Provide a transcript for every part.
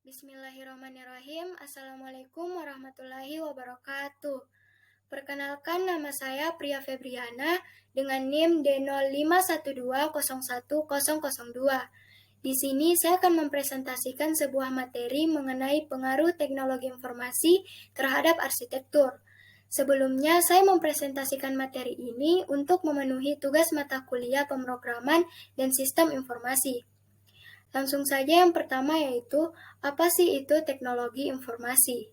Bismillahirrahmanirrahim. Assalamualaikum warahmatullahi wabarakatuh. Perkenalkan, nama saya Priya Febriana dengan NIM D051201002. Di sini saya akan mempresentasikan sebuah materi mengenai pengaruh teknologi informasi terhadap arsitektur. Sebelumnya, saya mempresentasikan materi ini untuk memenuhi tugas mata kuliah pemrograman dan sistem informasi. Langsung saja yang pertama yaitu, apa sih itu teknologi informasi?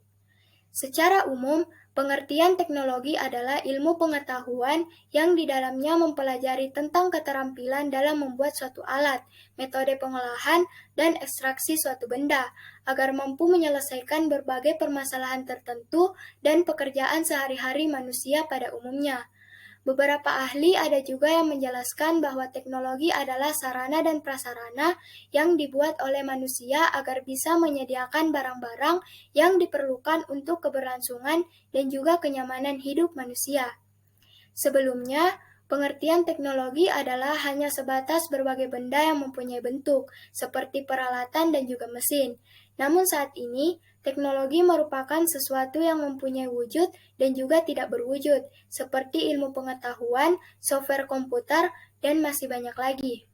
Secara umum, pengertian teknologi adalah ilmu pengetahuan yang di dalamnya mempelajari tentang keterampilan dalam membuat suatu alat, metode pengolahan, dan ekstraksi suatu benda, agar mampu menyelesaikan berbagai permasalahan tertentu dan pekerjaan sehari-hari manusia pada umumnya. Beberapa ahli ada juga yang menjelaskan bahwa teknologi adalah sarana dan prasarana yang dibuat oleh manusia agar bisa menyediakan barang-barang yang diperlukan untuk keberlangsungan dan juga kenyamanan hidup manusia. Sebelumnya, pengertian teknologi adalah hanya sebatas berbagai benda yang mempunyai bentuk, seperti peralatan dan juga mesin. Namun saat ini, teknologi merupakan sesuatu yang mempunyai wujud dan juga tidak berwujud, seperti ilmu pengetahuan, software komputer, dan masih banyak lagi.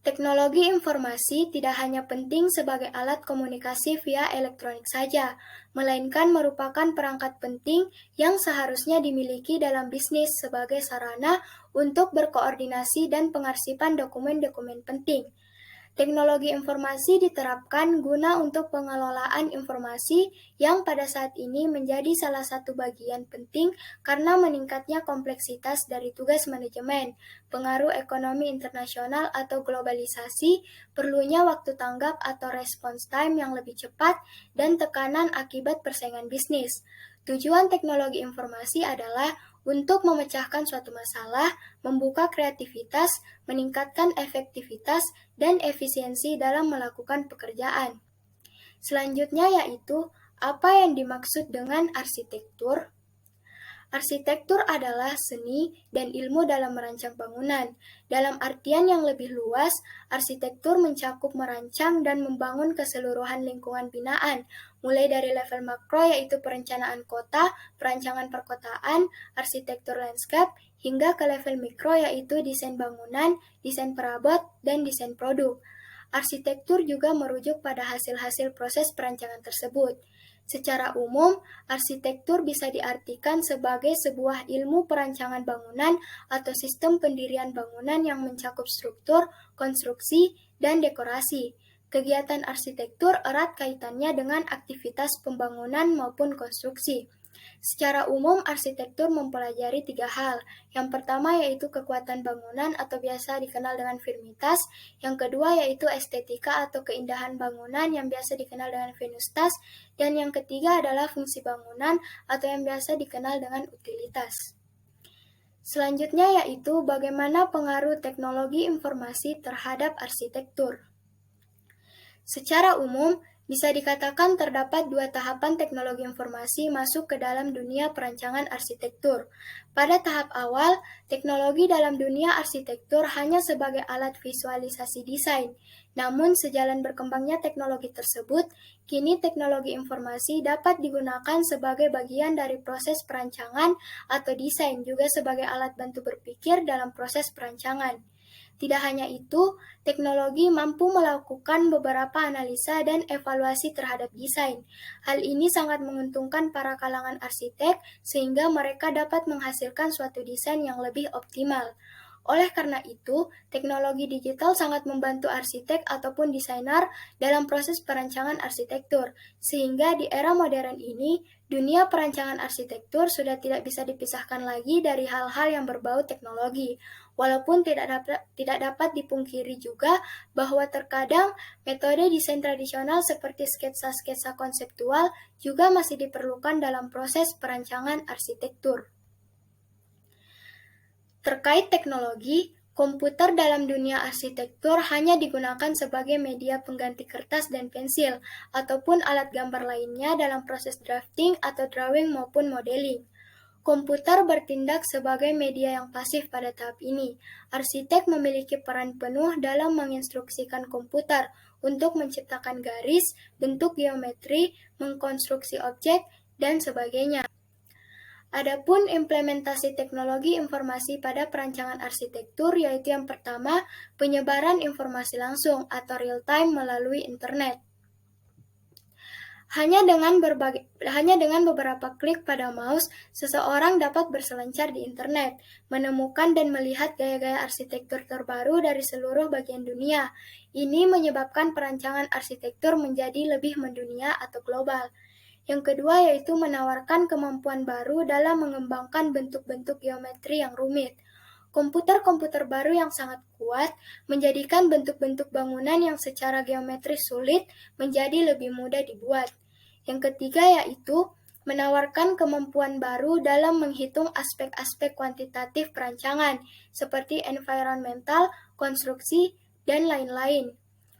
Teknologi informasi tidak hanya penting sebagai alat komunikasi via elektronik saja, melainkan merupakan perangkat penting yang seharusnya dimiliki dalam bisnis sebagai sarana untuk berkoordinasi dan pengarsipan dokumen-dokumen penting. Teknologi informasi diterapkan guna untuk pengelolaan informasi yang pada saat ini menjadi salah satu bagian penting karena meningkatnya kompleksitas dari tugas manajemen, pengaruh ekonomi internasional atau globalisasi, perlunya waktu tanggap atau response time yang lebih cepat, dan tekanan akibat persaingan bisnis. Tujuan teknologi informasi adalah untuk memecahkan suatu masalah, membuka kreativitas, meningkatkan efektivitas, dan efisiensi dalam melakukan pekerjaan. Selanjutnya yaitu, apa yang dimaksud dengan arsitektur? Arsitektur adalah seni dan ilmu dalam merancang bangunan. Dalam artian yang lebih luas, arsitektur mencakup merancang dan membangun keseluruhan lingkungan binaan, mulai dari level makro yaitu perencanaan kota, perancangan perkotaan, arsitektur landscape, hingga ke level mikro yaitu desain bangunan, desain perabot, dan desain produk. Arsitektur juga merujuk pada hasil-hasil proses perancangan tersebut. Secara umum, arsitektur bisa diartikan sebagai sebuah ilmu perancangan bangunan atau sistem pendirian bangunan yang mencakup struktur, konstruksi, dan dekorasi. Kegiatan arsitektur erat kaitannya dengan aktivitas pembangunan maupun konstruksi. Secara umum, arsitektur mempelajari 3 hal. Yang pertama yaitu kekuatan bangunan atau biasa dikenal dengan firmitas. Yang kedua yaitu estetika atau keindahan bangunan yang biasa dikenal dengan venustas. Dan yang ketiga adalah fungsi bangunan atau yang biasa dikenal dengan utilitas. Selanjutnya yaitu bagaimana pengaruh teknologi informasi terhadap arsitektur. Secara umum, bisa dikatakan terdapat 2 tahapan teknologi informasi masuk ke dalam dunia perancangan arsitektur. Pada tahap awal, teknologi dalam dunia arsitektur hanya sebagai alat visualisasi desain. Namun, sejalan berkembangnya teknologi tersebut, kini teknologi informasi dapat digunakan sebagai bagian dari proses perancangan atau desain, juga sebagai alat bantu berpikir dalam proses perancangan. Tidak hanya itu, teknologi mampu melakukan beberapa analisa dan evaluasi terhadap desain. Hal ini sangat menguntungkan para kalangan arsitek sehingga mereka dapat menghasilkan suatu desain yang lebih optimal. Oleh karena itu, teknologi digital sangat membantu arsitek ataupun desainer dalam proses perancangan arsitektur, sehingga di era modern ini, dunia perancangan arsitektur sudah tidak bisa dipisahkan lagi dari hal-hal yang berbau teknologi. Walaupun tidak dapat dipungkiri juga bahwa terkadang metode desain tradisional seperti sketsa-sketsa konseptual juga masih diperlukan dalam proses perancangan arsitektur. Terkait teknologi, komputer dalam dunia arsitektur hanya digunakan sebagai media pengganti kertas dan pensil, ataupun alat gambar lainnya dalam proses drafting atau drawing maupun modeling. Komputer bertindak sebagai media yang pasif pada tahap ini. Arsitek memiliki peran penuh dalam menginstruksikan komputer untuk menciptakan garis, bentuk geometri, mengkonstruksi objek, dan sebagainya. Adapun implementasi teknologi informasi pada perancangan arsitektur yaitu yang pertama, penyebaran informasi langsung atau real time melalui internet. Hanya dengan beberapa klik pada mouse, seseorang dapat berselancar di internet, menemukan dan melihat gaya-gaya arsitektur terbaru dari seluruh bagian dunia. Ini menyebabkan perancangan arsitektur menjadi lebih mendunia atau global. Yang kedua yaitu menawarkan kemampuan baru dalam mengembangkan bentuk-bentuk geometri yang rumit. Komputer-komputer baru yang sangat kuat menjadikan bentuk-bentuk bangunan yang secara geometris sulit menjadi lebih mudah dibuat. Yang ketiga yaitu menawarkan kemampuan baru dalam menghitung aspek-aspek kuantitatif perancangan, seperti environmental, konstruksi, dan lain-lain.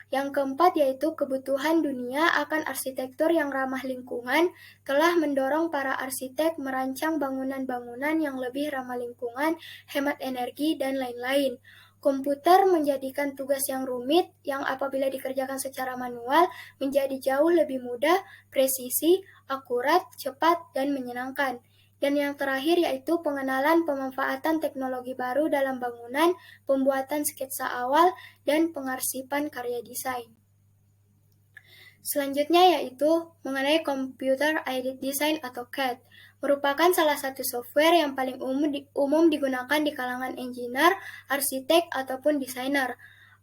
Yang keempat yaitu kebutuhan dunia akan arsitektur yang ramah lingkungan telah mendorong para arsitek merancang bangunan-bangunan yang lebih ramah lingkungan, hemat energi, dan lain-lain. Komputer menjadikan tugas yang rumit yang apabila dikerjakan secara manual menjadi jauh lebih mudah, presisi, akurat, cepat, dan menyenangkan. Dan yang terakhir yaitu pengenalan pemanfaatan teknologi baru dalam bangunan, pembuatan sketsa awal, dan pengarsipan karya desain. Selanjutnya yaitu mengenai Computer Aided Design atau CAD, merupakan salah satu software yang paling umum digunakan di kalangan engineer, arsitek, ataupun desainer.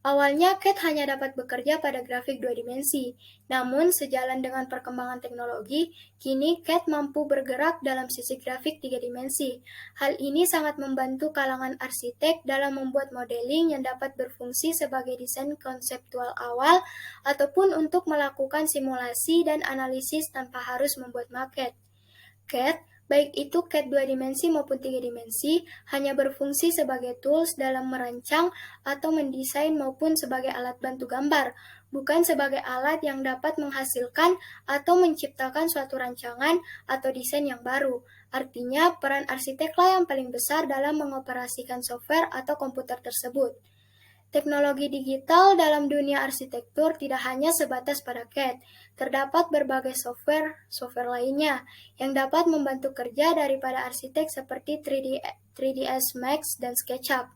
Awalnya CAD hanya dapat bekerja pada grafik 2 dimensi, namun sejalan dengan perkembangan teknologi, kini CAD mampu bergerak dalam sisi grafik 3 dimensi. Hal ini sangat membantu kalangan arsitek dalam membuat modeling yang dapat berfungsi sebagai desain konseptual awal ataupun untuk melakukan simulasi dan analisis tanpa harus membuat maket. CAD, baik itu CAD 2 dimensi maupun 3 dimensi, hanya berfungsi sebagai tools dalam merancang atau mendesain maupun sebagai alat bantu gambar, bukan sebagai alat yang dapat menghasilkan atau menciptakan suatu rancangan atau desain yang baru. Artinya, peran arsiteklah yang paling besar dalam mengoperasikan software atau komputer tersebut. Teknologi digital dalam dunia arsitektur tidak hanya sebatas pada CAD. Terdapat berbagai software lainnya yang dapat membantu kerja daripada arsitek seperti 3ds Max dan SketchUp.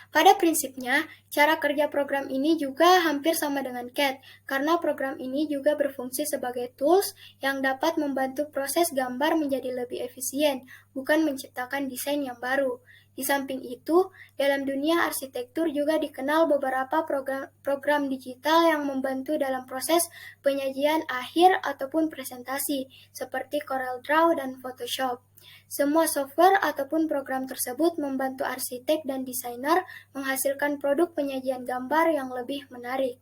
Pada prinsipnya, cara kerja program ini juga hampir sama dengan CAD, karena program ini juga berfungsi sebagai tools yang dapat membantu proses gambar menjadi lebih efisien, bukan menciptakan desain yang baru. Di samping itu, dalam dunia arsitektur juga dikenal beberapa program digital yang membantu dalam proses penyajian akhir ataupun presentasi, seperti CorelDRAW dan Photoshop. Semua software ataupun program tersebut membantu arsitek dan desainer menghasilkan produk penyajian gambar yang lebih menarik.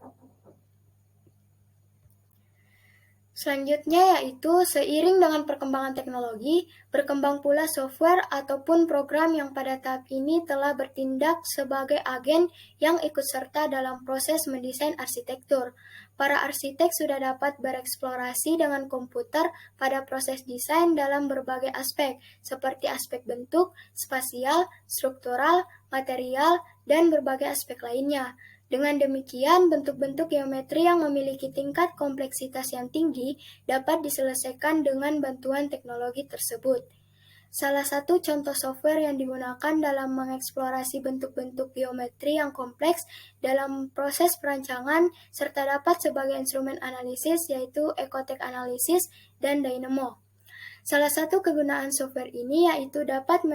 Selanjutnya yaitu seiring dengan perkembangan teknologi, berkembang pula software ataupun program yang pada tahap ini telah bertindak sebagai agen yang ikut serta dalam proses mendesain arsitektur. Para arsitek sudah dapat bereksplorasi dengan komputer pada proses desain dalam berbagai aspek, seperti aspek bentuk, spasial, struktural, material, dan berbagai aspek lainnya. Dengan demikian, bentuk-bentuk geometri yang memiliki tingkat kompleksitas yang tinggi dapat diselesaikan dengan bantuan teknologi tersebut. Salah satu contoh software yang digunakan dalam mengeksplorasi bentuk-bentuk geometri yang kompleks dalam proses perancangan serta dapat sebagai instrumen analisis yaitu Ecotech Analysis dan Dynamo. Salah satu kegunaan software ini yaitu dapat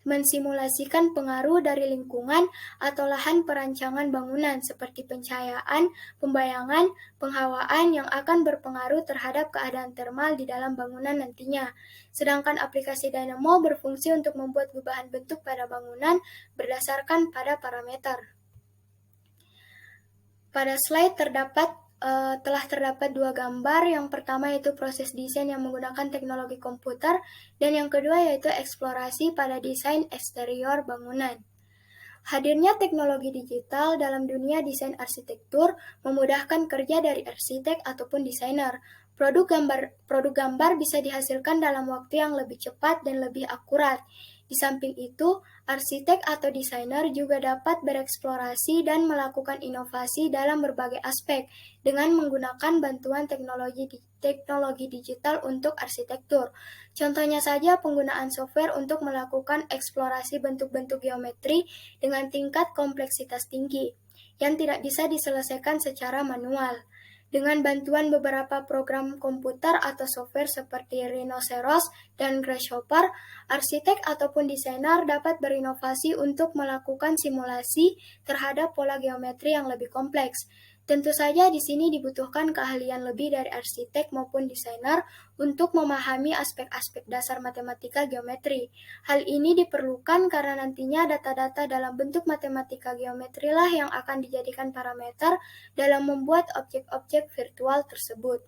mensimulasikan pengaruh dari lingkungan atau lahan perancangan bangunan seperti pencahayaan, pembayangan, penghawaan yang akan berpengaruh terhadap keadaan termal di dalam bangunan nantinya. Sedangkan aplikasi Dynamo berfungsi untuk membuat gubahan bentuk pada bangunan berdasarkan pada parameter. Pada slide telah terdapat dua gambar. Yang pertama yaitu proses desain yang menggunakan teknologi komputer, dan yang kedua yaitu eksplorasi pada desain eksterior bangunan. Hadirnya teknologi digital dalam dunia desain arsitektur memudahkan kerja dari arsitek ataupun desainer. Produk gambar bisa dihasilkan dalam waktu yang lebih cepat dan lebih akurat. Di samping itu, arsitek atau desainer juga dapat bereksplorasi dan melakukan inovasi dalam berbagai aspek dengan menggunakan bantuan teknologi digital untuk arsitektur. Contohnya saja penggunaan software untuk melakukan eksplorasi bentuk-bentuk geometri dengan tingkat kompleksitas tinggi yang tidak bisa diselesaikan secara manual. Dengan bantuan beberapa program komputer atau software seperti Rhinoceros dan Grasshopper, arsitek ataupun desainer dapat berinovasi untuk melakukan simulasi terhadap pola geometri yang lebih kompleks. Tentu saja di sini dibutuhkan keahlian lebih dari arsitek maupun desainer untuk memahami aspek-aspek dasar matematika geometri. Hal ini diperlukan karena nantinya data-data dalam bentuk matematika geometri lah yang akan dijadikan parameter dalam membuat objek-objek virtual tersebut.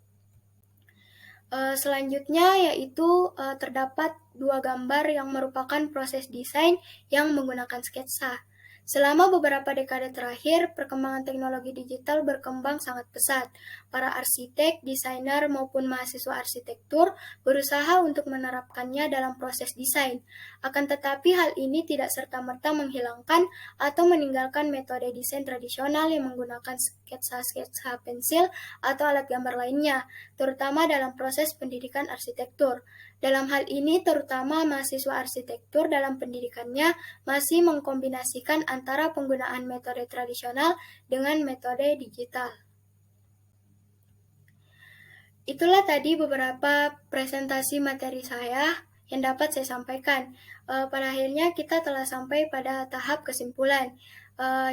Selanjutnya yaitu terdapat dua gambar yang merupakan proses desain yang menggunakan sketsa. Selama beberapa dekade terakhir, perkembangan teknologi digital berkembang sangat pesat. Para arsitek, desainer, maupun mahasiswa arsitektur berusaha untuk menerapkannya dalam proses desain. Akan tetapi hal ini tidak serta-merta menghilangkan atau meninggalkan metode desain tradisional yang menggunakan sketsa-sketsa pensil atau alat gambar lainnya, terutama dalam proses pendidikan arsitektur. Dalam hal ini, terutama mahasiswa arsitektur dalam pendidikannya masih mengkombinasikan antara penggunaan metode tradisional dengan metode digital. Itulah tadi beberapa presentasi materi saya yang dapat saya sampaikan. Pada akhirnya kita telah sampai pada tahap kesimpulan,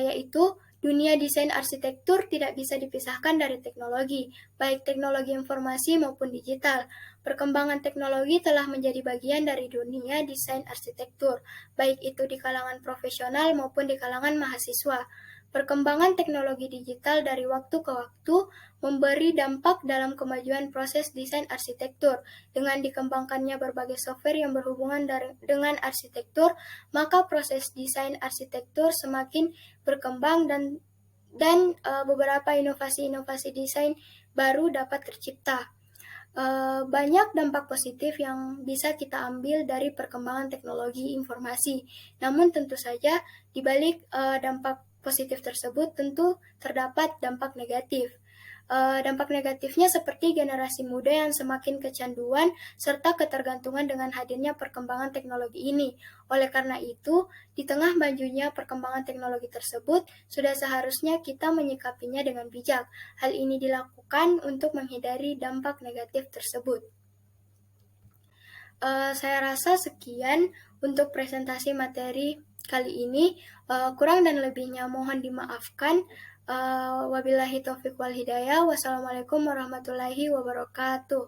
yaitu dunia desain arsitektur tidak bisa dipisahkan dari teknologi, baik teknologi informasi maupun digital. Perkembangan teknologi telah menjadi bagian dari dunia desain arsitektur, baik itu di kalangan profesional maupun di kalangan mahasiswa. Perkembangan teknologi digital dari waktu ke waktu memberi dampak dalam kemajuan proses desain arsitektur. Dengan dikembangkannya berbagai software yang berhubungan dengan arsitektur, maka proses desain arsitektur semakin berkembang dan beberapa inovasi-inovasi desain baru dapat tercipta. Banyak dampak positif yang bisa kita ambil dari perkembangan teknologi informasi. Namun tentu saja di balik dampak positif tersebut tentu terdapat dampak negatif. Dampak negatifnya seperti generasi muda yang semakin kecanduan serta ketergantungan dengan hadirnya perkembangan teknologi ini. Oleh karena itu, di tengah majunya perkembangan teknologi tersebut, sudah seharusnya kita menyikapinya dengan bijak. Hal ini dilakukan untuk menghindari dampak negatif tersebut. Saya rasa sekian untuk presentasi materi kali ini. Kurang dan lebihnya mohon dimaafkan. Wabillahi taufiq wal hidayah. Wassalamualaikum warahmatullahi wabarakatuh.